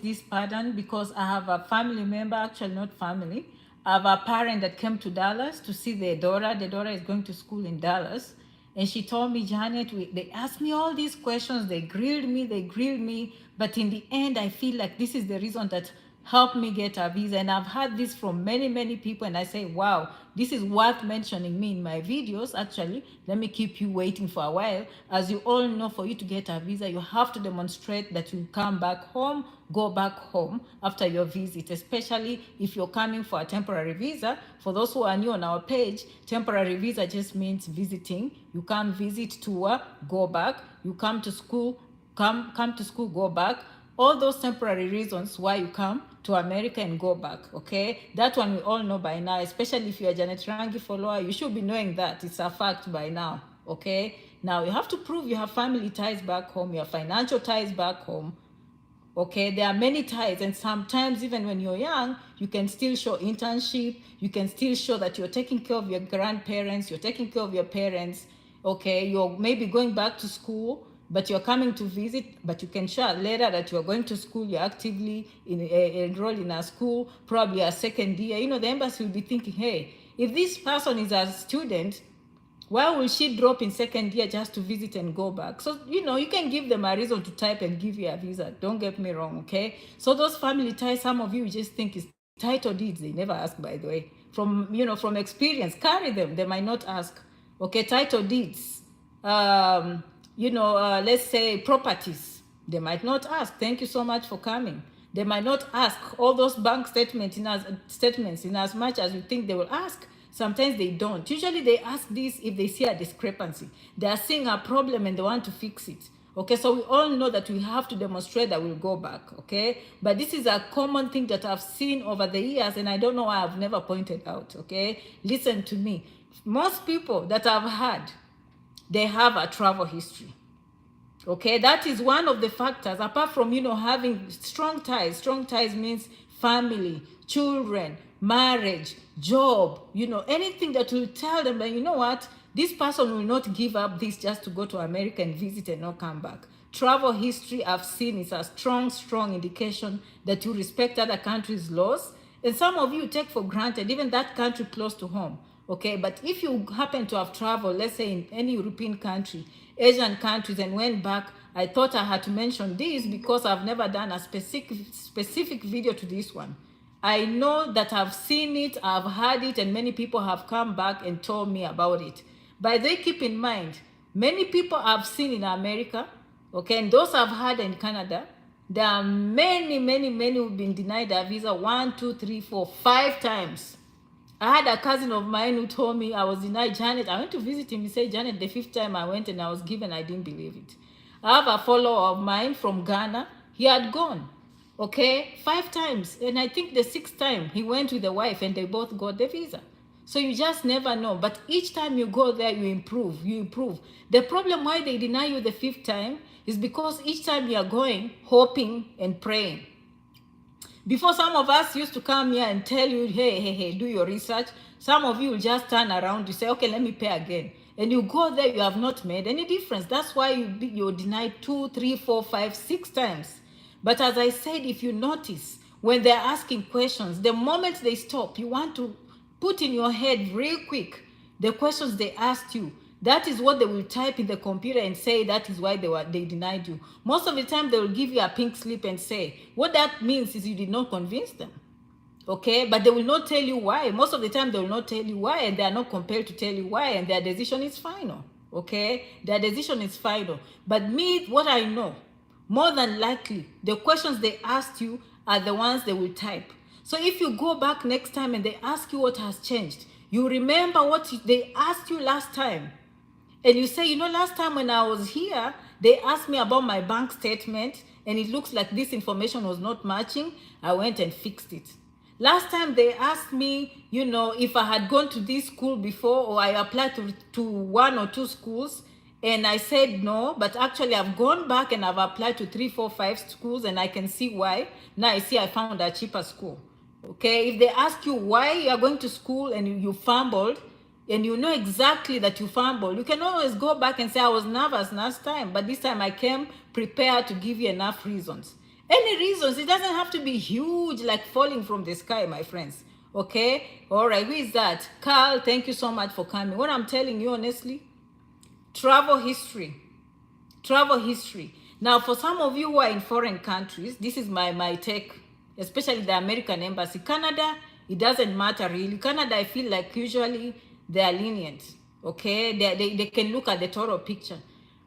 this pattern because I have a family member, actually not family. I have a parent that came to Dallas to see their daughter. The daughter is going to school in Dallas. And she told me, Janet, they asked me all these questions. They grilled me, they grilled me. But in the end, I feel like this is the reason that helped me get a visa. And I've heard this from many, many people. And I say, wow, this is worth mentioning me in my videos. Actually, let me keep you waiting for a while. As you all know, for you to get a visa, you have to demonstrate that you come back home, go back home after your visit, especially if you're coming for a temporary visa. For those who are new on our page, temporary visa just means visiting. You come visit, tour, go back. You come to school, come to school, go back. All those temporary reasons why you come to America and go back, okay? That one we all know by now, especially if you're a Janet Rangi follower, you should be knowing that. It's a fact by now, okay? Now, you have to prove you have family ties back home, you have financial ties back home, okay? There are many ties, and sometimes even when you're young, you can still show internship, you can still show that you're taking care of your grandparents, you're taking care of your parents, okay? You're maybe going back to school, but you're coming to visit, but you can show later that you're going to school, you're actively enrolled in a school, probably a second year. You know, the embassy will be thinking, hey, if this person is a student, why will she drop in second year just to visit and go back? So, you know, you can give them a reason to type and give you a visa. Don't get me wrong, okay? So those family ties, some of you just think is title deeds. They never ask, by the way. From experience, carry them. They might not ask, okay? Title deeds. Let's say properties, they might not ask. Thank you so much for coming. They might not ask all those bank statements in as much as you think they will ask. Sometimes they don't. Usually they ask this if they see a discrepancy. They are seeing a problem and they want to fix it. Okay, so we all know that we have to demonstrate that we'll go back, okay? But this is a common thing that I've seen over the years, and I don't know why I've never pointed out, okay? Listen to me. Most people that I've had, they have a travel history. Okay, that is one of the factors, apart from, having strong ties. Strong ties means family, children, marriage, job, anything that will tell them that, you know what, this person will not give up this just to go to America and visit and not come back. Travel history, I've seen, is a strong indication that you respect other countries' laws. And some of you take for granted even that country close to home. Okay, but if you happen to have traveled, let's say in any European country, Asian countries, and went back, I thought I had to mention this because I've never done a specific video to this one. I know that I've seen it, I've heard it, and many people have come back and told me about it. But they keep in mind, many people I've seen in America, okay, and those I've heard in Canada, there are many who've been denied their visa 1, 2, 3, 4, 5 times. I had a cousin of mine who told me I was denied. Janet, I went to visit him. He said, Janet, the 5th time I went and I was given, I didn't believe it. I have a follower of mine from Ghana. He had gone, okay, 5 times. And I think the 6th time he went with the wife and they both got the visa. So you just never know. But each time you go there, you improve. The problem why they deny you the 5th time is because each time you are going, hoping and praying. Before, some of us used to come here and tell you, hey, do your research. Some of you will just turn around, you say, okay, let me pay again. And you go there, you have not made any difference. That's why you're denied 2, 3, 4, 5, 6 times. But as I said, if you notice, when they're asking questions, the moment they stop, you want to put in your head real quick the questions they asked you. That is what they will type in the computer and say that is why they denied you. Most of the time, they will give you a pink slip and say, what that means is you did not convince them. Okay, but they will not tell you why. Most of the time, they will not tell you why, and they are not compelled to tell you why, and their decision is final. Okay, their decision is final. But me, what I know, more than likely, the questions they asked you are the ones they will type. So if you go back next time and they ask you what has changed, you remember what they asked you last time. And you say, last time when I was here, they asked me about my bank statement, and it looks like this information was not matching. I went and fixed it. Last time they asked me, if I had gone to this school before, or I applied to 1 or 2 schools, and I said no, but actually I've gone back and I've applied to 3, 4, 5 schools, and I can see why. Now I see I found a cheaper school. Okay, if they ask you why you are going to school and you fumbled, and you know exactly that you fumbled, you can always go back and say, I was nervous last time, but this time I came prepared to give you enough reasons. Any reasons. It doesn't have to be huge, like falling from the sky, my friends. Okay? All right. Who is that? Carl, thank you so much for coming. What I'm telling you, honestly, travel history. Travel history. Now, for some of you who are in foreign countries, this is my take, especially the American embassy. Canada, it doesn't matter really. Canada, I feel like usually they are lenient. Okay? They can look at the total picture.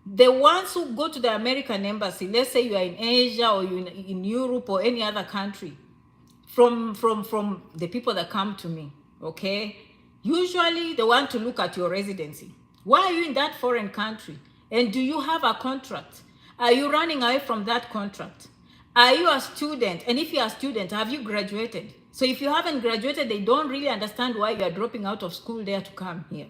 The ones who go to the American embassy, let's say you are in Asia or you in Europe or any other country, from the people that come to me, okay, usually they want to look at your residency. Why are you in that foreign country? And do you have a contract? Are you running away from that contract? Are you a student? And if you're a student, have you graduated? So if you haven't graduated, they don't really understand why you are dropping out of school there to come here.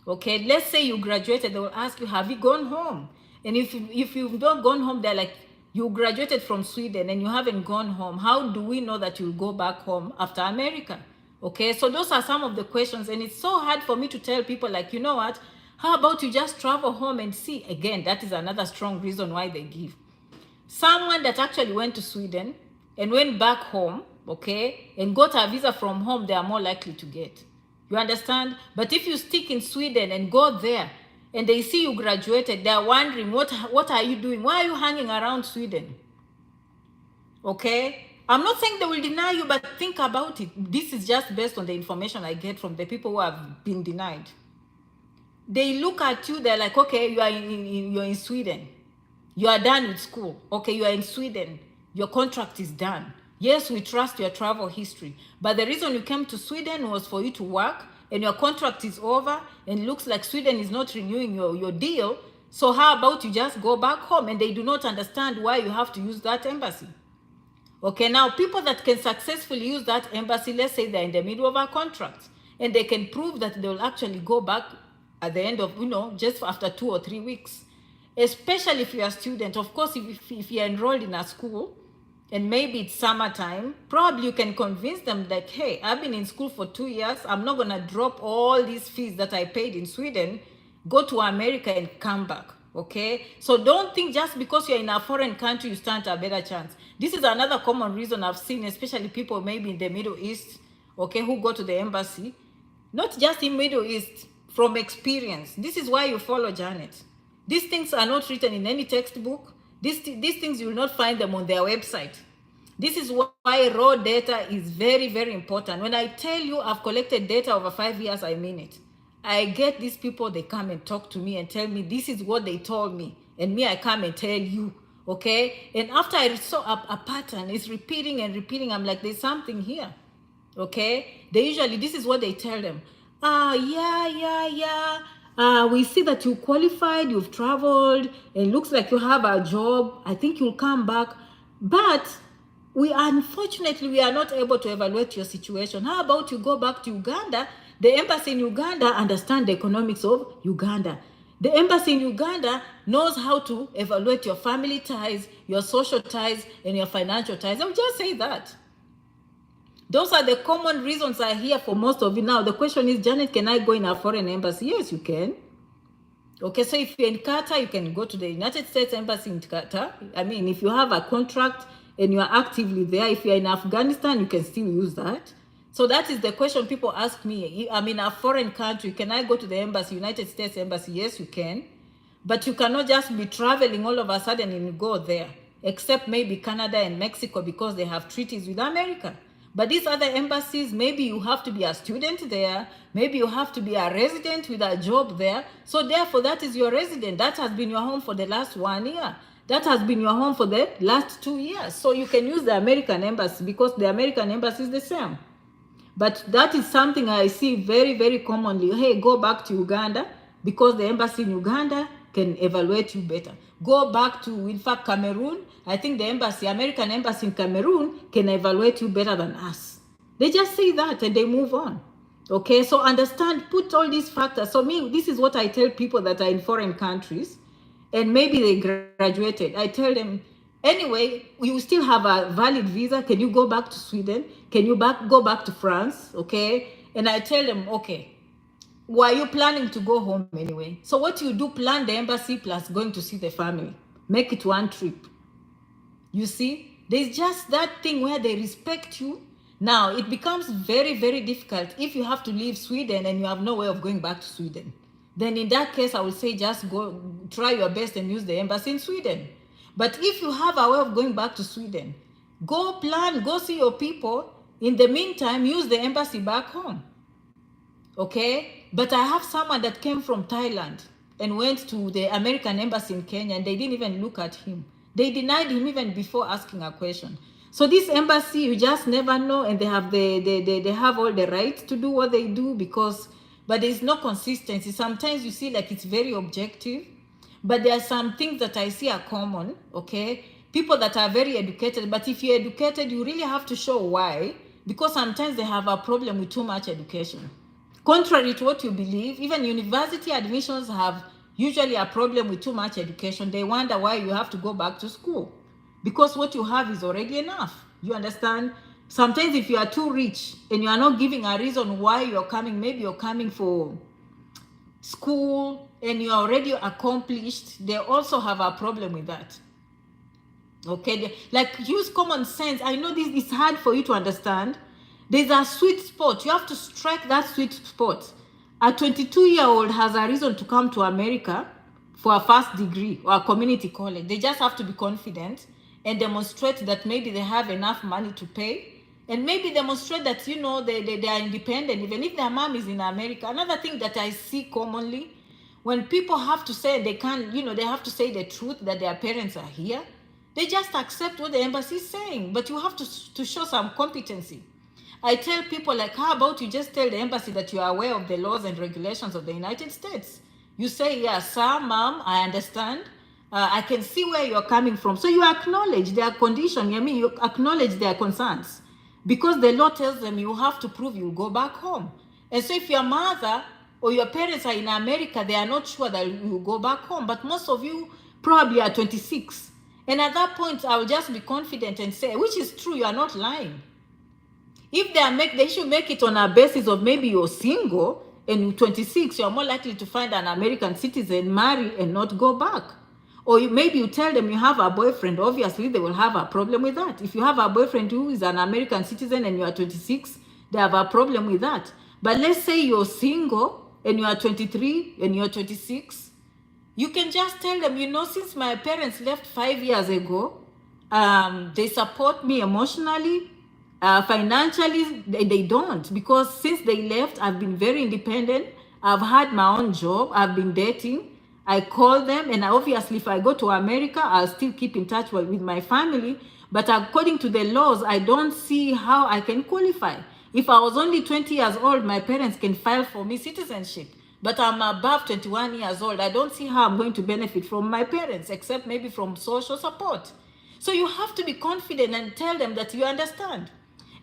Okay, let's say you graduated, they will ask you, have you gone home? And if you've not gone home, they're like, you graduated from Sweden and you haven't gone home. How do we know that you'll go back home after America? Okay, so those are some of the questions. And it's so hard for me to tell people, like, you know what? How about you just travel home and see? Again, that is another strong reason why they give. Someone that actually went to Sweden and went back home, okay, and got a visa from home, they are more likely to get. You understand? But if you stick in Sweden and go there and they see you graduated, they're wondering, what are you doing? Why are you hanging around Sweden? Okay? I'm not saying they will deny you, but think about it. This is just based on the information I get from the people who have been denied. They look at you, they're like, okay, you're in Sweden. You are done with school. Okay, you are in Sweden. Your contract is done. Yes, we trust your travel history. But the reason you came to Sweden was for you to work, and your contract is over, and it looks like Sweden is not renewing your deal. So how about you just go back home? And they do not understand why you have to use that embassy. Okay, now people that can successfully use that embassy, let's say they're in the middle of a contract, and they can prove that they will actually go back at the end of, just after 2 or 3 weeks. Especially if you're a student. Of course, if you're enrolled in a school, and maybe it's summertime, probably you can convince them that, hey, I've been in school for 2 years. I'm not going to drop all these fees that I paid in Sweden, go to America and come back. Okay? So don't think just because you're in a foreign country, you stand a better chance. This is another common reason I've seen, especially people maybe in the Middle East, okay, who go to the embassy. Not just in Middle East, from experience. This is why you follow Janet. These things are not written in any textbook. These things, you will not find them on their website. This is why raw data is very, very important. When I tell you I've collected data over 5 years, I mean it. I get these people, they come and talk to me and tell me this is what they told me. And me, I come and tell you, okay? And after I saw a pattern, it's repeating and repeating. I'm like, there's something here, okay? This is what they tell them. We see that you qualified, you've traveled, and looks like you have a job. I think you'll come back. But unfortunately, we are not able to evaluate your situation. How about you go back to Uganda? The embassy in Uganda understands the economics of Uganda. The embassy in Uganda knows how to evaluate your family ties, your social ties, and your financial ties. I'll just say that. Those are the common reasons I hear for most of you. Now, the question is, Janet, can I go in a foreign embassy? Yes, you can. Okay, so if you're in Qatar, you can go to the United States Embassy in Qatar. I mean, if you have a contract and you are actively there, if you're in Afghanistan, you can still use that. So that is the question people ask me. I'm in a foreign country. Can I go to the embassy, United States Embassy? Yes, you can. But you cannot just be traveling all of a sudden and go there, except maybe Canada and Mexico because they have treaties with America. But these other embassies, maybe you have to be a student there. Maybe you have to be a resident with a job there. So therefore, that is your resident. That has been your home for the last 1 year. That has been your home for the last 2 years. So you can use the American embassy because the American embassy is the same. But that is something I see very, very commonly. Hey, go back to Uganda because the embassy in Uganda can evaluate you better. Go back to, in fact, Cameroon. I think the American embassy in Cameroon can evaluate you better than us. They just say that and they move on. Okay, so understand, put all these factors. So this is what I tell people that are in foreign countries and maybe they graduated. I tell them, anyway, you still have a valid visa. Can you go back to Sweden? Can you go back to France? Okay, and I tell them, okay, were you planning to go home anyway? So what you do, plan the embassy plus going to see the family. Make it one trip. You see? There's just that thing where they respect you. Now, it becomes very, very difficult if you have to leave Sweden and you have no way of going back to Sweden. Then in that case, I would say just go, try your best and use the embassy in Sweden. But if you have a way of going back to Sweden, go plan, go see your people. In the meantime, use the embassy back home. Okay? But I have someone that came from Thailand and went to the American embassy in Kenya, and they didn't even look at him. They denied him even before asking a question. So this embassy, you just never know, and they have all the rights to do what they do, because, but there's no consistency. Sometimes you see like it's very objective, but there are some things that I see are common, okay? People that are very educated, but if you're educated, you really have to show why, because sometimes they have a problem with too much education. Contrary to what you believe, even university admissions have usually a problem with too much education. They wonder why you have to go back to school, because what you have is already enough. You understand? Sometimes if you are too rich and you are not giving a reason why you're coming, maybe you're coming for school and you're already accomplished, they also have a problem with that. Okay, like use common sense. I know this is hard for you to understand. There's a sweet spot. You have to strike that sweet spot. A 22-year-old has a reason to come to America for a first degree or a community college. They just have to be confident and demonstrate that maybe they have enough money to pay, and maybe demonstrate that, you know, they are independent, even if their mom is in America. Another thing that I see commonly, when people have to say they can't, you know, they have to say the truth that their parents are here, they just accept what the embassy is saying. But you have to show some competency. I tell people, like, how about you just tell the embassy that you are aware of the laws and regulations of the United States? You say, yeah, sir, ma'am, I understand. I can see where you're coming from. So you acknowledge their condition. I mean, you acknowledge their concerns. Because the law tells them you have to prove you go back home. And so if your mother or your parents are in America, they are not sure that you go back home. But most of you probably are 26. And at that point, I will just be confident and say, which is true, you are not lying. If they should make it on a basis of maybe you're single and you're 26, you're more likely to find an American citizen, marry, and not go back. Or maybe you tell them you have a boyfriend. Obviously, they will have a problem with that. If you have a boyfriend who is an American citizen and you are 26, they have a problem with that. But let's say you're single and you are 23 and you're 26, you can just tell them, you know, since my parents left 5 years ago, they support me emotionally. Financially, they don't, because since they left, I've been very independent. I've had my own job. I've been dating. I call them, and obviously, if I go to America, I'll still keep in touch with my family. But according to the laws, I don't see how I can qualify. If I was only 20 years old, my parents can file for me citizenship. But I'm above 21 years old. I don't see how I'm going to benefit from my parents, except maybe from social support. So you have to be confident and tell them that you understand.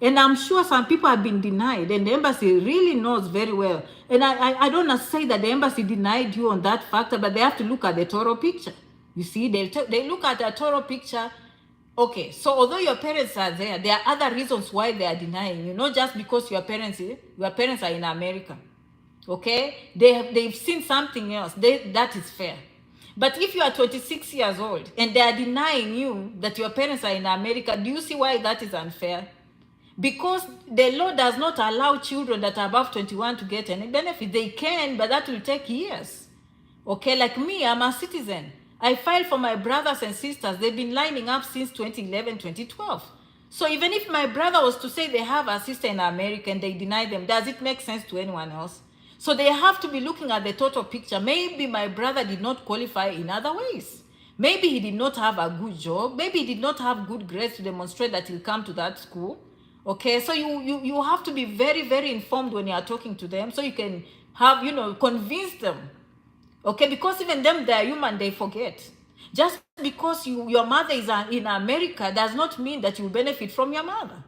And I'm sure some people have been denied, and the embassy really knows very well. And I don't want to say that the embassy denied you on that factor, but they have to look at the total picture. You see, they look at the total picture. Okay, so although your parents are there are other reasons why they are denying you, not just because your parents are in America. Okay, they've seen something else. That is fair. But if you are 26 years old and they are denying you that your parents are in America, do you see why that is unfair? Because the law does not allow children that are above 21 to get any benefit. They can, but that will take years. Okay, like me, I'm a citizen. I filed for my brothers and sisters. They've been lining up since 2011, 2012. So even if my brother was to say they have a sister in America and they deny them, does it make sense to anyone else? So they have to be looking at the total picture. Maybe my brother did not qualify in other ways. Maybe he did not have a good job. Maybe he did not have good grades to demonstrate that he'll come to that school. Okay, so you have to be very, very informed when you are talking to them, so you can have, convince them. Okay, because even them, they are human, they forget. Just because your mother is in America does not mean that you benefit from your mother.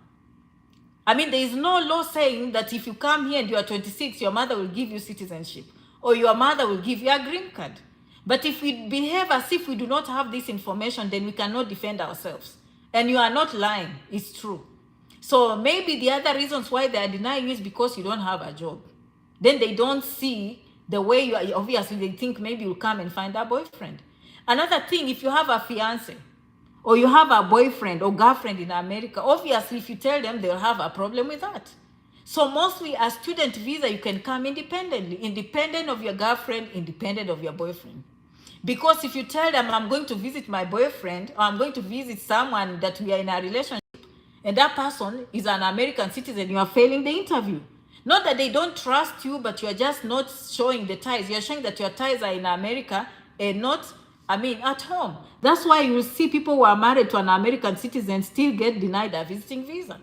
I mean, there is no law saying that if you come here and you are 26, your mother will give you citizenship, or your mother will give you a green card. But if we behave as if we do not have this information, then we cannot defend ourselves. And you are not lying, it's true. So maybe the other reasons why they are denying you is because you don't have a job. Then they don't see the way you are. Obviously, they think maybe you'll come and find a boyfriend. Another thing, if you have a fiance, or you have a boyfriend or girlfriend in America, obviously if you tell them, they'll have a problem with that. So mostly a student visa, you can come independently, independent of your girlfriend, independent of your boyfriend. Because if you tell them, I'm going to visit my boyfriend, or I'm going to visit someone that we are in a relationship, and that person is an American citizen, you are failing the interview. Not that they don't trust you, but you are just not showing the ties. You're showing that your ties are in America and not, at home. That's why you will see people who are married to an American citizen still get denied a visiting visa.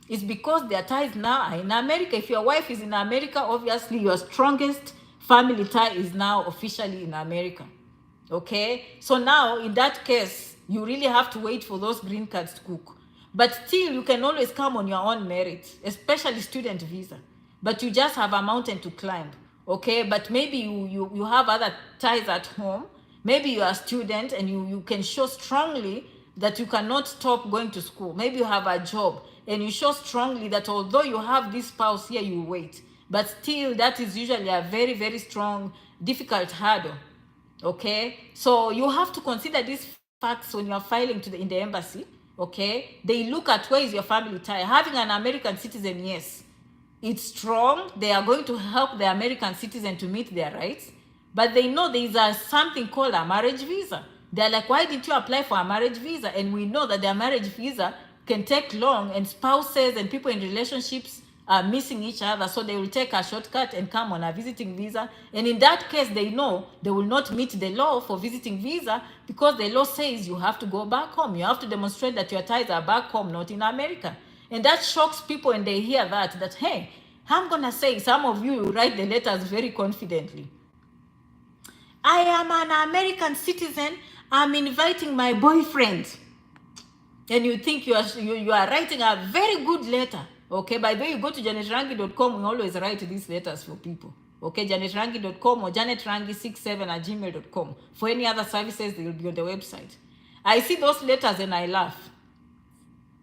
It's because their ties now are in America. If your wife is in America, obviously your strongest family tie is now officially in America. Okay? So now, in that case, you really have to wait for those green cards to cook. But still, you can always come on your own merit, especially student visa. But you just have a mountain to climb. Okay? But maybe you have other ties at home. Maybe you are a student and you can show strongly that you cannot stop going to school. Maybe you have a job and you show strongly that although you have this spouse here, you wait. But still, that is usually a very, very strong, difficult hurdle. Okay? So you have to consider these facts when you are filing in the embassy. Okay? They look at where is your family tie. Having an American citizen, yes, it's strong. They are going to help the American citizen to meet their rights. But they know there is something called a marriage visa. They're like, why did you apply for a marriage visa? And we know that their marriage visa can take long, and spouses and people in relationships are missing each other. So they will take a shortcut and come on a visiting visa. And in that case, they know they will not meet the law for visiting visa, because the law says you have to go back home. You have to demonstrate that your ties are back home, not in America. And that shocks people when they hear that, hey, I'm going to say, some of you write the letters very confidently. I am an American citizen. I'm inviting my boyfriend. And you think you are writing a very good letter. Okay, by the way, you go to janetrangi.com, we always write these letters for people. Okay, janetrangi.com or janetrangi67@gmail.com. For any other services, they will be on the website. I see those letters and I laugh.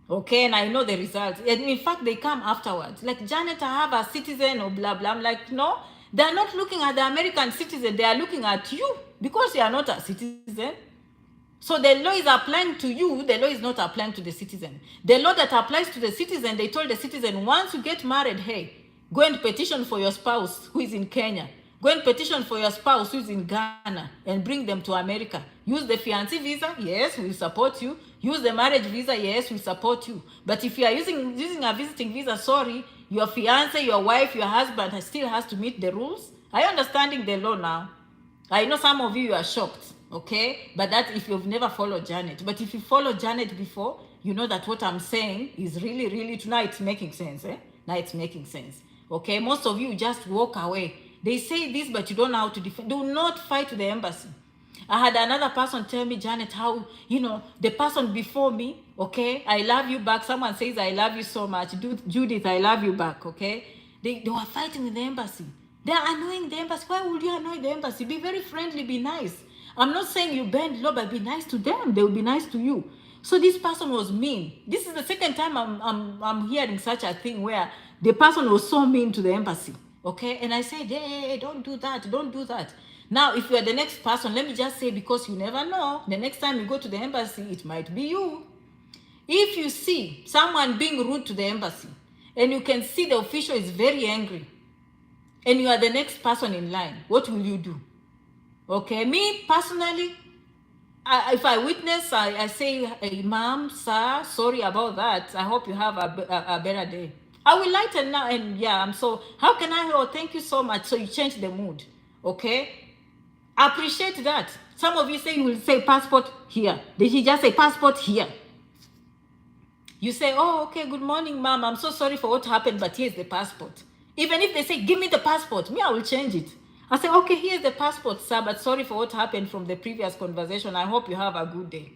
Okay, and I know the results. And in fact, they come afterwards. Like, Janet, I have a citizen or blah, blah. I'm like, no, they're not looking at the American citizen. They are looking at you because you are not a citizen. So the law is applying to you. The law is not applying to the citizen. The law that applies to the citizen, they told the citizen, once you get married, hey, go and petition for your spouse who is in Kenya. Go and petition for your spouse who is in Ghana and bring them to America. Use the fiancé visa, yes, we support you. Use the marriage visa, yes, we support you. But if you are using a visiting visa, sorry, your fiancé, your wife, your husband still has to meet the rules. Are you understanding the law now? I know some of you are shocked, okay? But that if you've never followed Janet. But if you followed Janet before, you know that what I'm saying is really, really, now it's making sense, eh? Now it's making sense, okay? Most of you just walk away. They say this, but you don't know how to defend. Do not fight with the embassy. I had another person tell me, Janet, how, the person before me, okay, I love you back. Someone says, I love you so much. Judith, I love you back, okay? They were fighting with the embassy. They are annoying the embassy. Why would you annoy the embassy? Be very friendly, be nice. I'm not saying you bend low, but be nice to them. They will be nice to you. So this person was mean. This is the second time I'm hearing such a thing where the person was so mean to the embassy. Okay, and I said, hey, don't do that, don't do that. Now, if you are the next person, let me just say, because you never know, the next time you go to the embassy, it might be you. If you see someone being rude to the embassy, and you can see the official is very angry, and you are the next person in line, what will you do? Okay, me personally, if I witness, I say, hey, ma'am, sir, sorry about that. I hope you have a better day. I will lighten now, and yeah, I'm so, how can I, oh, thank you so much. So you change the mood, okay? Appreciate that. Some of you say, you will say passport here. Did he just say passport here? You say, oh, okay, good morning, ma'am. I'm so sorry for what happened, but here's the passport. Even if they say, give me the passport, me, I will change it. I say, okay, here's the passport, sir, but sorry for what happened from the previous conversation. I hope you have a good day.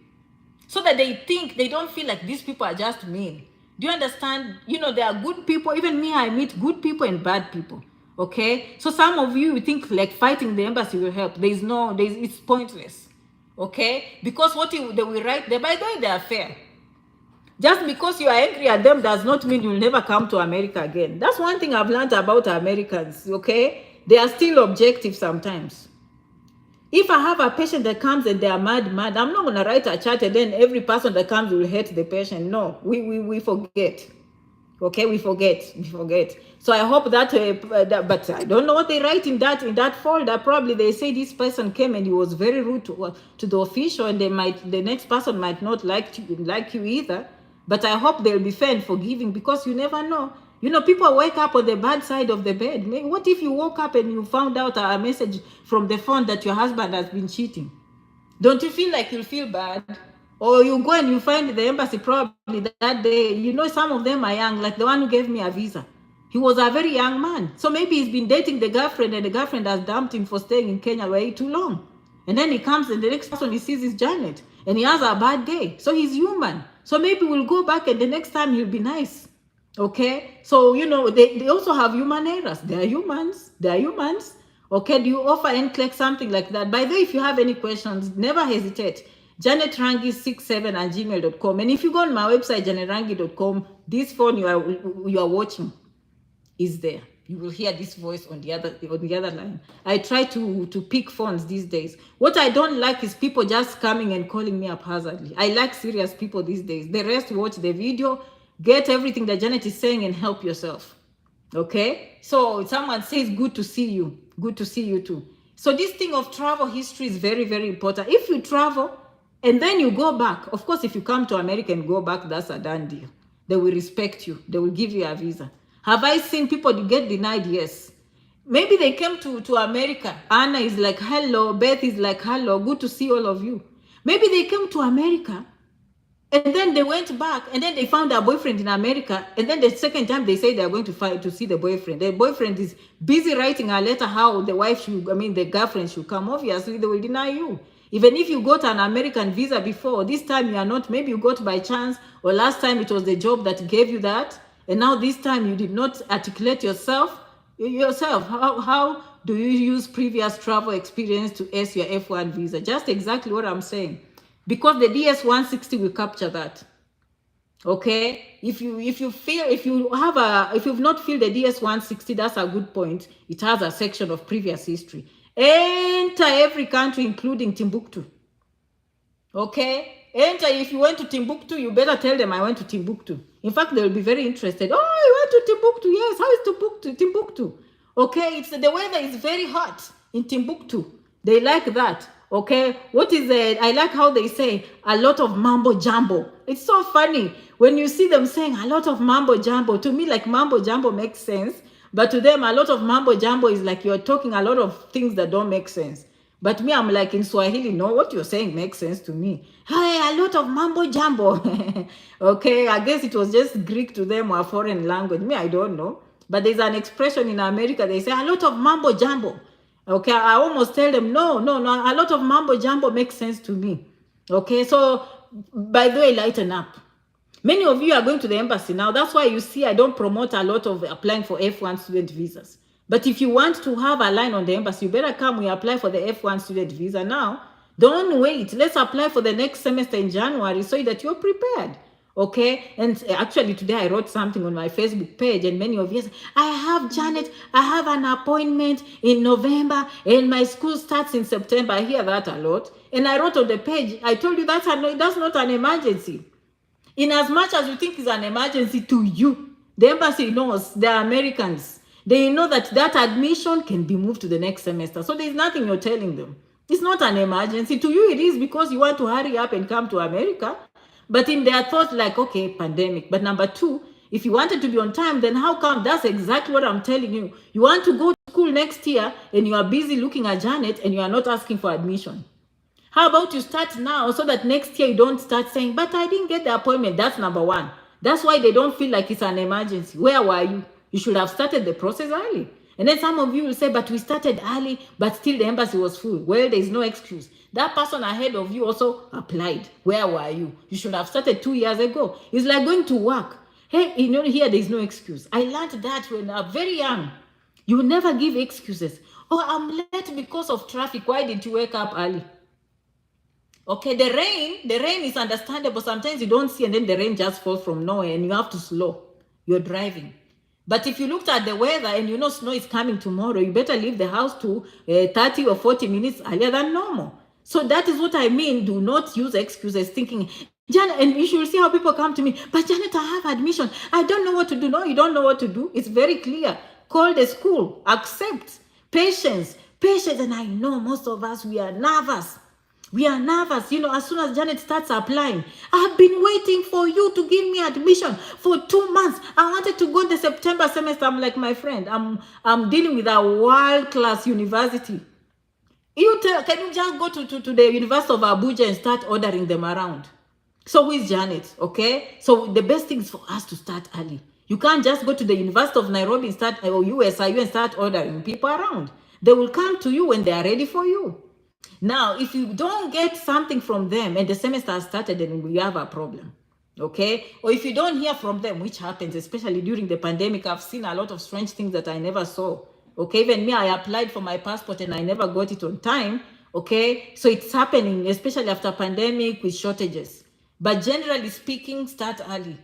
So that they think, they don't feel like these people are just mean. Do you understand? There are good people. Even me, I meet good people and bad people. Okay? So some of you think like fighting the embassy will help. It's pointless. Okay? Because what they will write there, by the way, they are fair. Just because you are angry at them does not mean you'll never come to America again. That's one thing I've learned about Americans. Okay? They are still objective sometimes. If I have a patient that comes and they are mad, I'm not going to write a chart and then every person that comes will hate the patient. No, we forget. Okay, we forget. So I hope that, but I don't know what they write in that folder. Probably they say this person came and he was very rude to the official, and the next person might not like you either. But I hope they'll be fair and forgiving, because you never know. People wake up on the bad side of the bed. What if you woke up and you found out a message from the phone that your husband has been cheating? Don't you feel like you'll feel bad? Or you go and you find the embassy probably that day. Some of them are young, like the one who gave me a visa. He was a very young man. So maybe he's been dating the girlfriend and the girlfriend has dumped him for staying in Kenya way too long. And then he comes and the next person he sees is Janet. And he has a bad day. So he's human. So maybe we'll go back and the next time he'll be nice. Okay? So, they also have human errors. They are humans. Okay, do you offer NCLEX something like that? By the way, if you have any questions, never hesitate. janetrangi67@gmail.com. And if you go on my website, janetrangi.com, this phone you are watching is there. You will hear this voice on the other line. I try to pick phones these days. What I don't like is people just coming and calling me haphazardly. I like serious people these days. The rest, watch the video, get everything that Janet is saying, and help yourself. Okay? So someone says, good to see you. Good to see you too. So this thing of travel history is very, very important. If you travel and then you go back, of course, if you come to America and go back, that's a done deal. They will respect you. They will give you a visa. Have I seen people get denied? Yes. Maybe they came to America. Anna is like, hello. Beth is like, hello. Good to see all of you. Maybe they came to America and then they went back and then they found a boyfriend in America. And then the second time they say they're going to see the boyfriend. The boyfriend is busy writing a letter how the the girlfriend should come. Obviously, they will deny you. Even if you got an American visa before, this time you are not, maybe you got by chance, or last time it was the job that gave you that. And now this time you did not articulate yourself. How do you use previous travel experience to ace your F1 visa? Just exactly what I'm saying. Because the DS-160 will capture that. Okay? If you've not filled the DS-160, that's a good point. It has a section of previous history. Enter every country, including Timbuktu. Okay? Enter. If you went to Timbuktu, you better tell them I went to Timbuktu. In fact, they will be very interested. Oh, I went to Timbuktu. Yes, how is Timbuktu? Okay, the weather is very hot in Timbuktu. They like that. Okay, what is it? I like how they say a lot of mambo jumbo. It's so funny when you see them saying a lot of mambo jumbo. To me, like mambo jumbo makes sense, but to them, a lot of mambo jumbo is like you're talking a lot of things that don't make sense. But me, I'm like in Swahili, no, what you're saying makes sense to me. Hey, a lot of mambo jumbo. Okay, I guess it was just Greek to them or a foreign language. Me, I don't know. But there's an expression in America, they say a lot of mambo jumbo. Okay, I almost tell them, no, a lot of mambo jumbo makes sense to me. Okay, so by the way, lighten up. Many of you are going to the embassy now. That's why you see I don't promote a lot of applying for F1 student visas. But if you want to have a line on the embassy, you better come. We apply for the F1 student visa now. Don't wait. Let's apply for the next semester in January so that you're prepared. Okay, and actually today I wrote something on my Facebook page, and many of you say, Janet, I have an appointment in November and my school starts in September. I hear that a lot. And I wrote on the page, I told you that's not an emergency. In as much as you think it's an emergency to you, the embassy knows, the Americans, they know that admission can be moved to the next semester. So there's nothing you're telling them. It's not an emergency. To you it is, because you want to hurry up and come to America. But in their thoughts, like, okay, pandemic. But number two, if you wanted to be on time, then how come? That's exactly what I'm telling you. You want to go to school next year and you are busy looking at Janet and you are not asking for admission. How about you start now so that next year you don't start saying, but I didn't get the appointment. That's number one. That's why they don't feel like it's an emergency. Where were you? You should have started the process early. And then some of you will say, but we started early, but still the embassy was full. Well, there is no excuse. That person ahead of you also applied. Where were you? You should have started 2 years ago. It's like going to work. Hey, here there is no excuse. I learned that when I'm very young. You never give excuses. Oh, I'm late because of traffic. Why didn't you wake up early? Okay, the rain is understandable. Sometimes you don't see and then the rain just falls from nowhere and you have to slow. You're driving. But if you looked at the weather and you know snow is coming tomorrow, you better leave the house to 30 or 40 minutes earlier than normal. So that is what I mean. Do not use excuses thinking, Janet, and you should see how people come to me, but Janet, I have admission. I don't know what to do. No, you don't know what to do. It's very clear. Call the school. Accept. Patience. Patience. And I know most of us, we are nervous. We are nervous, as soon as Janet starts applying. I've been waiting for you to give me admission for 2 months. I wanted to go the September semester. I'm like, my friend, I'm dealing with a world-class university. Can you just go to the University of Abuja and start ordering them around? So who is Janet, okay? So the best thing is for us to start early. You can't just go to the University of Nairobi and start, or USIU and start ordering people around. They will come to you when they are ready for you. Now, if you don't get something from them and the semester has started, then we have a problem, okay? Or if you don't hear from them, which happens, especially during the pandemic, I've seen a lot of strange things that I never saw, okay? Even me, I applied for my passport and I never got it on time, okay? So it's happening, especially after pandemic with shortages. But generally speaking, start early.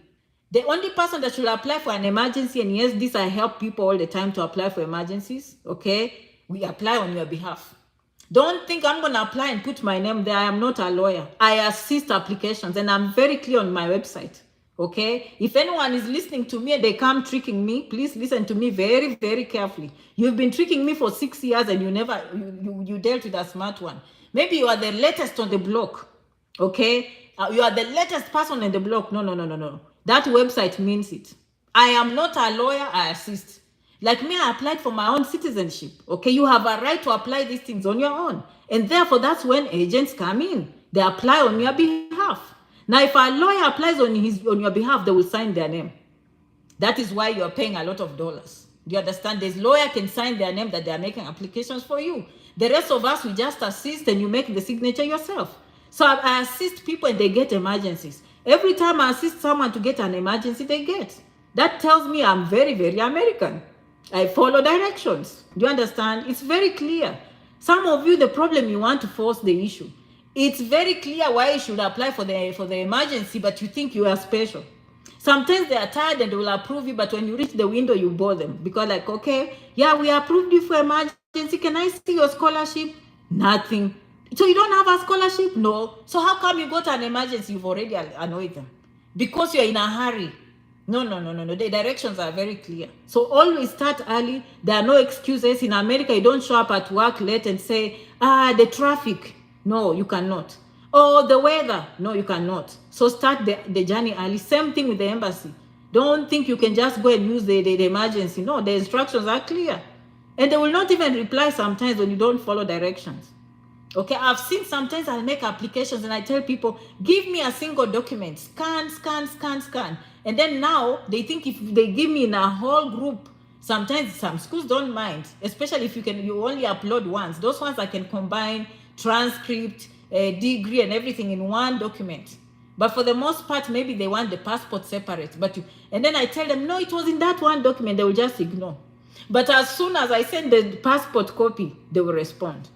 The only person that should apply for an emergency, and yes, this I help people all the time to apply for emergencies, okay? We apply on your behalf. Don't think I'm going to apply and put my name there. I am not a lawyer. I assist applications and I'm very clear on my website. Okay? If anyone is listening to me and they come tricking me, please listen to me very, very carefully. You've been tricking me for 6 years and you dealt with a smart one. Maybe you are the latest on the block. Okay? You are the latest person on the block. No. That website means it. I am not a lawyer. I assist. Like me, I applied for my own citizenship. Okay, you have a right to apply these things on your own. And therefore, that's when agents come in. They apply on your behalf. Now, if a lawyer applies on your behalf, they will sign their name. That is why you're paying a lot of dollars. Do you understand? This lawyer can sign their name that they are making applications for you. The rest of us, we just assist and you make the signature yourself. So I assist people and they get emergencies. Every time I assist someone to get an emergency, they get. That tells me I'm very, very American. I follow directions. Do you understand? It's very clear. Some of you, the problem, you want to force the issue. It's very clear why you should apply for the emergency, but you think you are special. Sometimes they are tired and they will approve you, but when you reach the window, you bore them. Because like, okay, yeah, we approved you for emergency. Can I see your scholarship? Nothing. So you don't have a scholarship? No. So how come you got an emergency? You've already annoyed them. Because you're in a hurry. No. The directions are very clear. So always start early. There are no excuses. In America, you don't show up at work late and say, the traffic. No, you cannot. Oh, the weather. No, you cannot. So start the journey early. Same thing with the embassy. Don't think you can just go and use the emergency. No, the instructions are clear. And they will not even reply sometimes when you don't follow directions. Okay, I've seen sometimes I'll make applications and I tell people, give me a single document, scan. And then now they think if they give me in a whole group, sometimes some schools don't mind, especially if you only upload once. Those ones I can combine transcript, degree and everything in one document. But for the most part, maybe they want the passport separate. And then I tell them, no, it was in that one document. They will just ignore. But as soon as I send the passport copy, they will respond.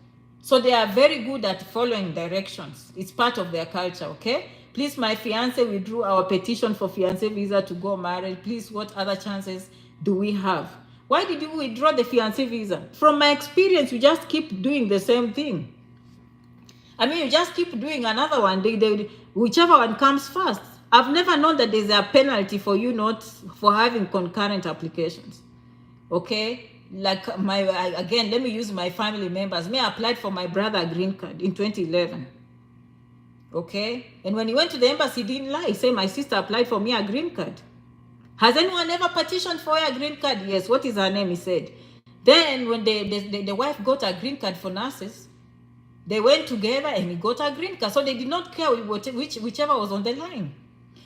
So they are very good at following directions. It's part of their culture, okay? Please, my fiance withdrew our petition for fiance visa to go married. Please, what other chances do we have? Why did you withdraw the fiance visa? From my experience, you just keep doing the same thing. I mean, you just keep doing another one. Whichever one comes first. I've never known that there's a penalty for you not for having concurrent applications. Okay? Like again, let me use my family members. I applied for my brother a green card in 2011. Okay? And when he went to the embassy, he didn't lie. He said, my sister applied for me a green card. Has anyone ever petitioned for a green card? Yes. What is her name? He said. Then when the wife got a green card for nurses, they went together and he got a green card. So they did not care whichever was on the line.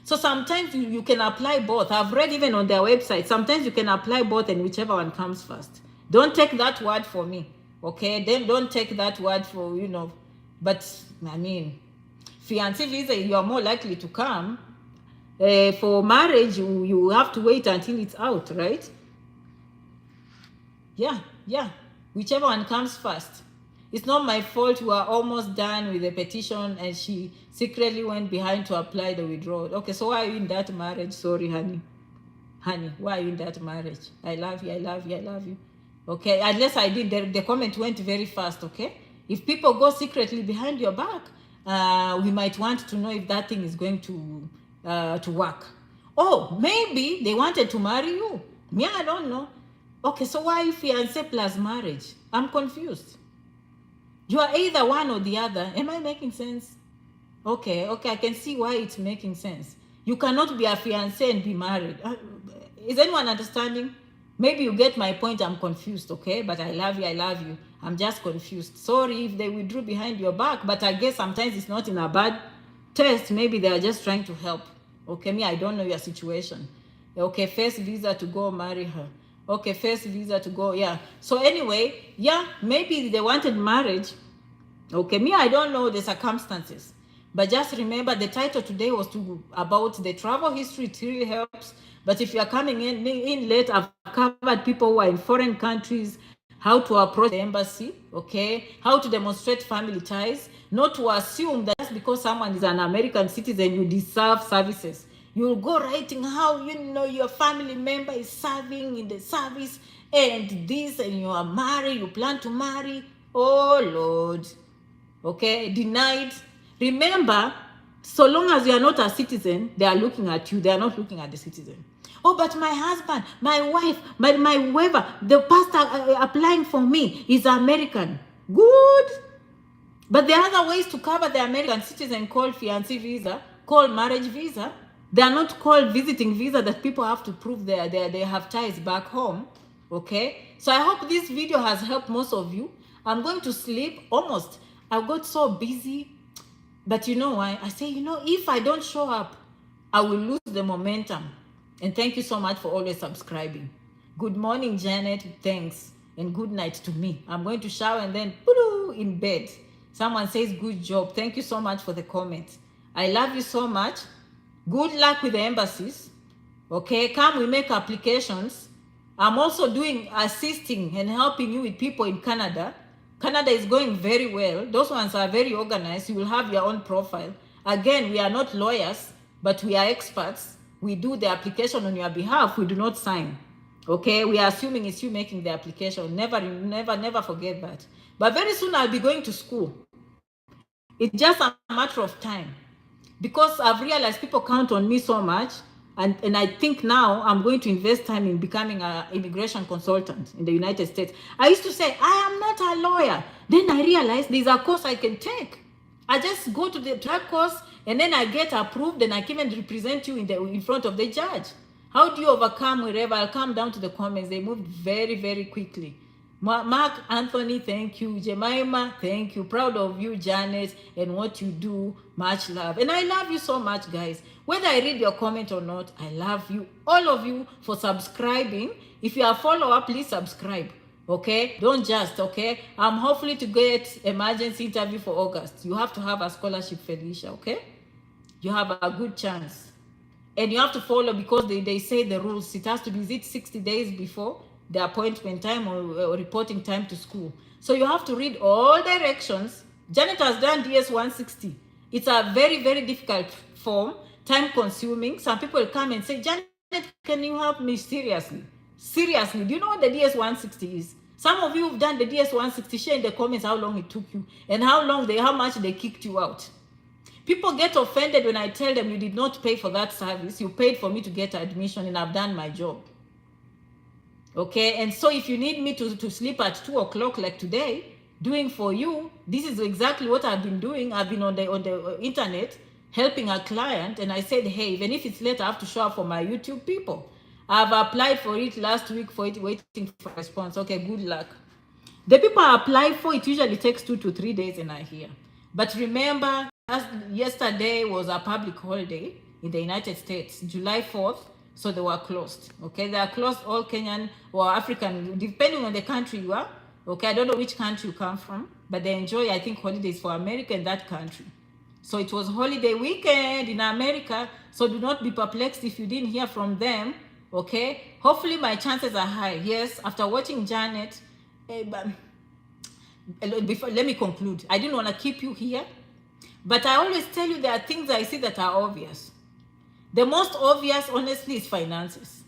So sometimes you can apply both. I've read even on their website, sometimes you can apply both and whichever one comes first. Don't take that word for me, okay? Then don't take that word for, but I mean, fiancé visa, you are more likely to come. For marriage, you have to wait until it's out, right? Yeah, whichever one comes first. It's not my fault. We are almost done with the petition and she secretly went behind to apply the withdrawal. Okay, so why are you in that marriage? Sorry, honey. honey, why are you in that marriage? I love you, I love you, I love you. Okay, unless I did, the comment went very fast. Okay, if people go secretly behind your back, we might want to know if that thing is going to work. Oh, maybe they wanted to marry you. Me, I don't know. Okay, so why fiance plus marriage? I'm confused. You are either one or the other. Am I making sense? Okay, I can see why it's making sense. You cannot be a fiancé and be married. Is anyone understanding? Maybe you get my point. I'm confused, okay? But I love you, I love you. I'm just confused. Sorry if they withdrew behind your back, but I guess sometimes it's not in a bad test. Maybe they are just trying to help. Okay, me, I don't know your situation. Okay, first visa to go marry her. Okay, first visa to go, yeah. So anyway, yeah, maybe they wanted marriage. Okay, me, I don't know the circumstances. But just remember, the title today was about the travel history. It really helps. But if you are coming in late, I've covered people who are in foreign countries, how to approach the embassy, okay, how to demonstrate family ties, not to assume that just because someone is an American citizen, you deserve services. You'll go writing how your family member is serving in the service and this, and you are married, you plan to marry. Oh Lord. Okay, denied. Remember, so long as you are not a citizen, they are looking at you. They are not looking at the citizen. Oh, but my husband, my wife, my whoever, the pastor applying for me is American. Good. But there are other ways to cover the American citizen called fiancé visa, called marriage visa. They are not called visiting visa that people have to prove they have ties back home. Okay, so I hope this video has helped most of you. I'm going to sleep almost. I got so busy, but you know why? I say, if I don't show up, I will lose the momentum. And thank you so much for always subscribing. Good morning, Janet. Thanks. And good night to me. I'm going to shower and then in bed. Someone says, good job. Thank you so much for the comment. I love you so much. Good luck with the embassies. Okay, come, we make applications. I'm also assisting and helping you with people in Canada. Canada is going very well. Those ones are very organized. You will have your own profile. Again, we are not lawyers, but we are experts. We do the application on your behalf. We do not sign. Okay, we are assuming it's you making the application. Never forget that. But very soon I'll be going to school. It's just a matter of time. Because I've realized people count on me so much. And I think now I'm going to invest time in becoming an immigration consultant in the United States. I used to say, I am not a lawyer. Then I realized there's a course I can take. I just go to the track course and then I get approved and I can even represent you in front of the judge. How do you overcome wherever? I'll come down to the comments. They moved very, very quickly. Mark Anthony, thank you. Jemima, thank you. Proud of you, Janet, and what you do. Much love. And I love you so much, guys. Whether I read your comment or not, I love you, all of you, for subscribing. If you are a follower, please subscribe. Okay? Don't just, okay? I'm hopefully to get emergency interview for August. You have to have a scholarship, Felicia, okay? You have a good chance. And you have to follow because they say the rules. It has to be 60 days before the appointment time or reporting time to school. So you have to read all directions. Janet has done DS 160. It's a very, very difficult form, time consuming. Some people will come and say, Janet, can you help me? Seriously, do you know what the DS 160 is? Some of you have done the DS 160. Share in the comments how long it took you and how much they kicked you out. People get offended when I tell them you did not pay for that service. You paid for me to get admission and I've done my job. Okay, and so if you need me to sleep at 2 o'clock like today, doing for you, this is exactly what I've been doing. I've been on the internet helping a client, and I said, hey, even if it's late, I have to show up for my YouTube people. I've applied for it last week for it, waiting for a response. Okay, good luck. The people I apply for, it usually takes 2 to 3 days and I hear. But remember, yesterday was a public holiday in the United States, July 4th. So they were closed. Okay, they are closed, all Kenyan or African, depending on the country you are. Okay, I don't know which country you come from, but they enjoy, I think, holidays for America in that country. So it was holiday weekend in America. So do not be perplexed if you didn't hear from them. Okay, hopefully my chances are high. Yes, after watching Janet, let me conclude. I didn't want to keep you here, but I always tell you there are things I see that are obvious. The most obvious, honestly, is finances.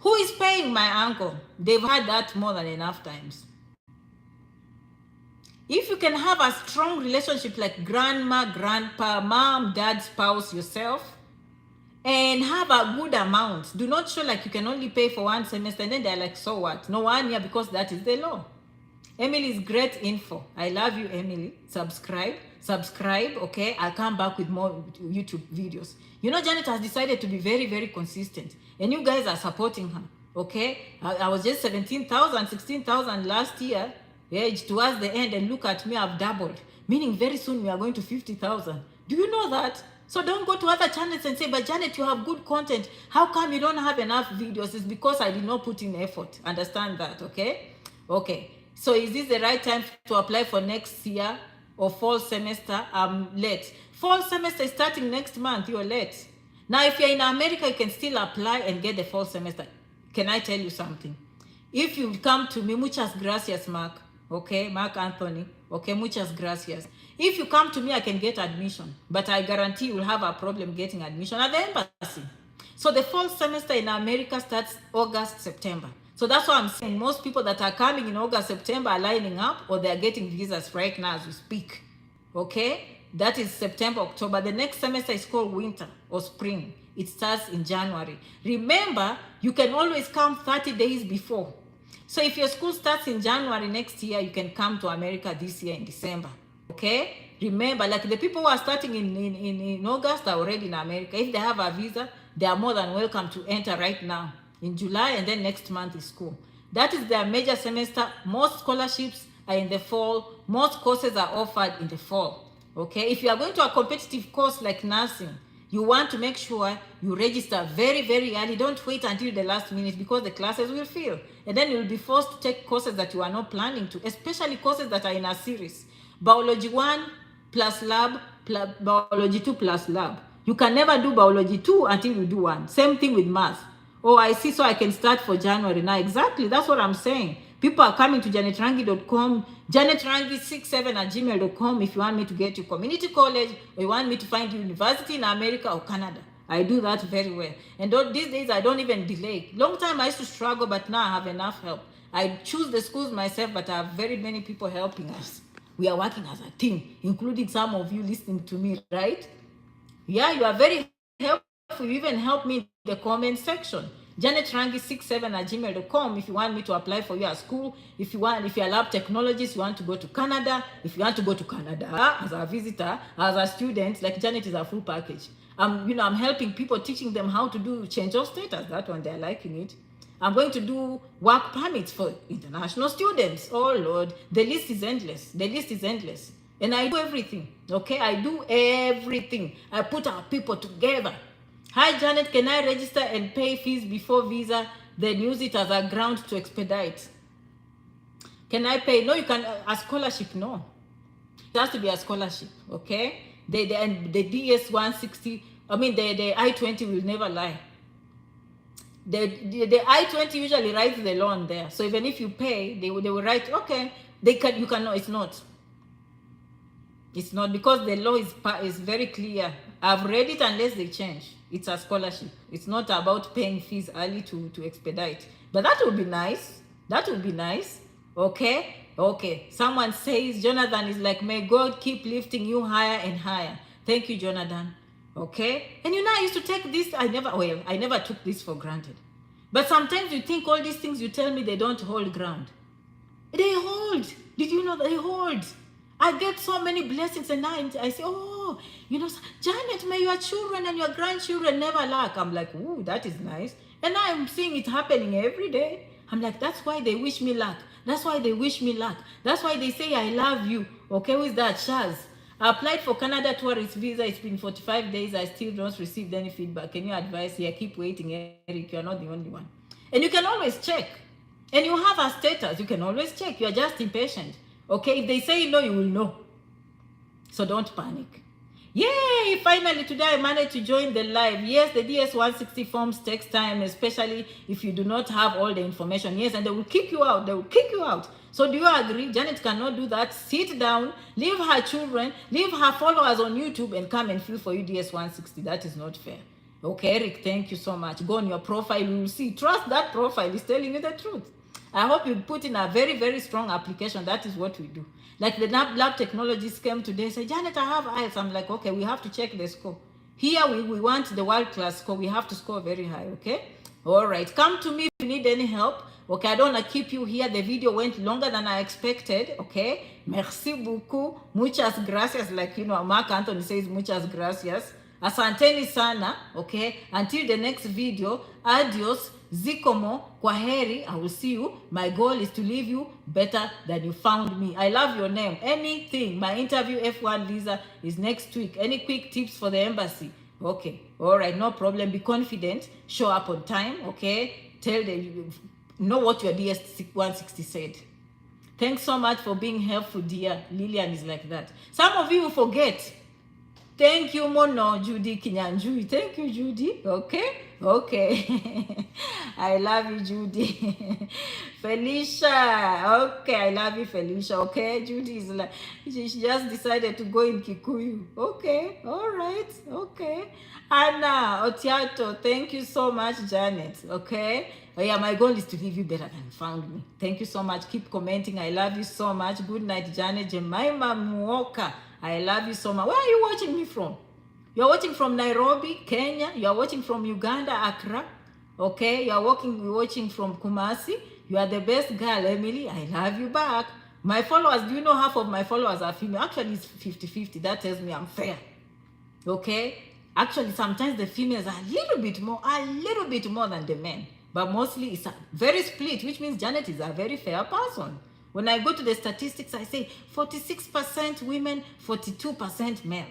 Who is paying my uncle? They've had that more than enough times. If you can have a strong relationship like grandma, grandpa, mom, dad, spouse, yourself, and have a good amount, do not show like you can only pay for one semester and then they're like, so what? No, 1 year, because that is the law. Emily's great info. I love you, Emily. Subscribe, okay? I'll come back with more YouTube videos. You know, Janet has decided to be very, very consistent. And you guys are supporting her, okay? I was just 17,000, 16,000 last year. Yeah, towards the end, and look at me, I've doubled. Meaning very soon we are going to 50,000. Do you know that? So don't go to other channels and say, but Janet, you have good content. How come you don't have enough videos? It's because I did not put in effort. Understand that, okay? Okay. So is this the right time to apply for next year or fall semester? I'm late. Fall semester is starting next month. You're late. Now, if you're in America, you can still apply and get the fall semester. Can I tell you something? If you come to me, muchas gracias, Mark. Okay, Mark Anthony. Okay, muchas gracias. If you come to me, I can get admission. But I guarantee you will have a problem getting admission at the embassy. So the fall semester in America starts August, September. So that's why I'm saying most people that are coming in August, September are lining up, or they're getting visas right now as we speak. Okay? That is September, October. The next semester is called winter or spring. It starts in January. Remember, you can always come 30 days before. So if your school starts in January next year, you can come to America this year in December. Okay? Remember, like the people who are starting in August are already in America. If they have a visa, they are more than welcome to enter right now in July, and then next month is school. That is their major semester. Most scholarships are in the fall. Most courses are offered in the fall. Okay? If you are going to a competitive course like nursing, you want to make sure you register very, very early. Don't wait until the last minute, because the classes will fill. And then you'll be forced to take courses that you are not planning to, especially courses that are in a series. Biology 1 plus lab, biology 2 plus lab. You can never do biology 2 until you do 1. Same thing with math. Oh, I see, so I can start for January now. Exactly, that's what I'm saying. People are coming to janetrangi.com, janetrangi67@gmail.com if you want me to get you community college, or you want me to find you university in America or Canada. I do that very well. And these days, I don't even delay. Long time I used to struggle, but now I have enough help. I choose the schools myself, but I have very many people helping us. We are working as a team, including some of you listening to me, right? Yeah, you are very helpful. You even help me in the comment section. janetrangi67@gmail.com if you want me to apply for your school. If you are lab technologist, you want to go to Canada. If you want to go to Canada as a visitor, as a student, like Janet is a full package. I'm helping people, teaching them how to do change of status. That one, they're liking it. I'm going to do work permits for international students. Oh Lord, the list is endless. The list is endless. And I do everything. Okay, I do everything. I put our people together. Hi Janet, can I register and pay fees before visa, then use it as a ground to expedite? Can I pay? No, you can. A scholarship, no. It has to be a scholarship, okay? The DS 160, the I-20 will never lie. The I-20 usually writes the loan there. So even if you pay, they will write, okay, you can, no, it's not. It's not, because the law is very clear. I've read it unless they change. It's a scholarship. It's not about paying fees early to expedite. But that would be nice. That would be nice. Okay? Okay. Someone says, Jonathan is like, may God keep lifting you higher and higher. Thank you, Jonathan. Okay? And I used to take this, I never took this for granted. But sometimes you think all these things you tell me, they don't hold ground. They hold. Did you know they hold? I get so many blessings, and I say, oh, Janet, may your children and your grandchildren never lack. I'm like, ooh, that is nice. And I'm seeing it happening every day. I'm like, that's why they wish me luck. That's why they wish me luck. That's why they say, I love you. Okay, who is that? Shaz. I applied for Canada tourist visa. It's been 45 days. I still don't receive any feedback. Can you advise here? Keep waiting, Eric. You're not the only one. And you can always check. And you have a status. You can always check. You're just impatient. Okay, if they say no, you will know. So don't panic. Yay! Finally, today I managed to join the live. Yes, the DS-160 forms takes time, especially if you do not have all the information. Yes, and they will kick you out. They will kick you out. So do you agree? Janet cannot do that. Sit down, leave her children, leave her followers on YouTube, and come and fill for you DS-160. That is not fair. Okay, Eric, thank you so much. Go on your profile, you will see. Trust that profile is telling you the truth. I hope you put in a very, very strong application. That is what we do. Like the lab technologists came today, say, Janet, I have IELTS. I'm like, okay, we have to check the score. Here we want the world class score. We have to score very high, okay? All right, come to me if you need any help. Okay, I don't want to keep you here. The video went longer than I expected, okay? Merci beaucoup. Muchas gracias. Like, Mark Anthony says, muchas gracias. Asanteni sana, okay? Until the next video, adios, zikomo, kwaheri, I will see you. My goal is to leave you better than you found me. I love your name. Anything, my interview F1 visa is next week. Any quick tips for the embassy? Okay, all right, no problem. Be confident, show up on time, okay? Know what your DS160 said. Thanks so much for being helpful, dear. Lillian is like that. Some of you forget. Thank you, Mono, Judy Kinyanjui. Thank you, Judy. Okay. I love you, Judy. Felicia. Okay, I love you, Felicia. Okay, Judy is like, she just decided to go in Kikuyu. Okay, all right. Okay. Anna Otiato, thank you so much, Janet. Okay. Oh yeah, my goal is to leave you better than you found me. Thank you so much. Keep commenting. I love you so much. Good night, Janet. Jemima Muoka. I love you so much. Where are you watching me from? You're watching from Nairobi, Kenya. You're watching from Uganda, Accra. Okay, you're watching from Kumasi. You are the best girl, Emily. I love you back. My followers, do you know half of my followers are female? Actually, it's 50-50. That tells me I'm fair. Okay? Actually, sometimes the females are a little bit more than the men. But mostly it's a very split, which means Janet is a very fair person. When I go to the statistics, I say 46% women, 42% men.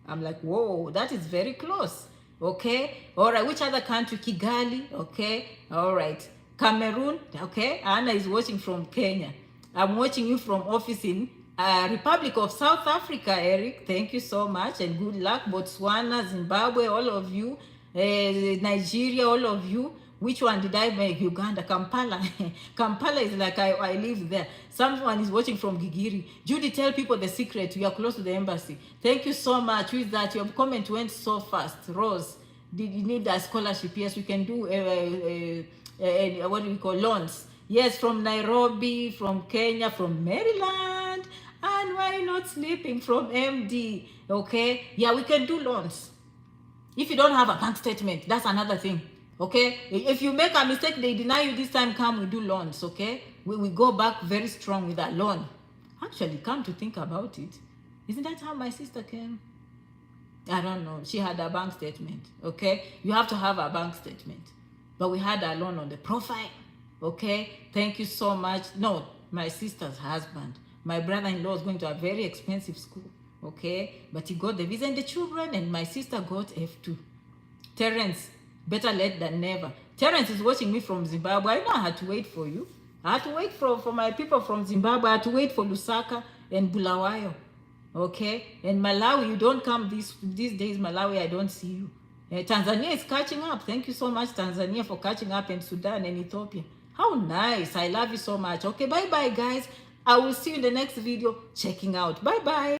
I'm like, whoa, that is very close. Okay. All right. Which other country? Kigali. Okay. All right. Cameroon. Okay. Anna is watching from Kenya. I'm watching you from office in Republic of South Africa, Eric. Thank you so much and good luck. Botswana, Zimbabwe, all of you. Nigeria, all of you. Which one did I make? Uganda, Kampala. Kampala is like I live there. Someone is watching from Gigiri. Judy, tell people the secret. You are close to the embassy. Thank you so much. Who is that? Your comment went so fast. Rose, did you need a scholarship? Yes, we can do what do we call loans? Yes, from Nairobi, from Kenya, from Maryland. And why not sleeping from MD? Okay? Yeah, we can do loans. If you don't have a bank statement, that's another thing. Okay, if you make a mistake, they deny you this time, come, we do loans, okay? We go back very strong with that loan. Actually, come to think about it, isn't that how my sister came? I don't know. She had a bank statement, okay? You have to have a bank statement. But we had a loan on the profile, okay? Thank you so much. No, my sister's husband. My brother-in-law is going to a very expensive school, okay? But he got the visa and the children, and my sister got F2. Terrence, better late than never. Terrence is watching me from Zimbabwe. I know I had to wait for you. I had to wait for my people from Zimbabwe. I had to wait for Lusaka and Bulawayo. Okay? And Malawi, you don't come these days. Malawi, I don't see you. Tanzania is catching up. Thank you so much, Tanzania, for catching up, and Sudan and Ethiopia. How nice. I love you so much. Okay, bye-bye, guys. I will see you in the next video. Checking out. Bye-bye.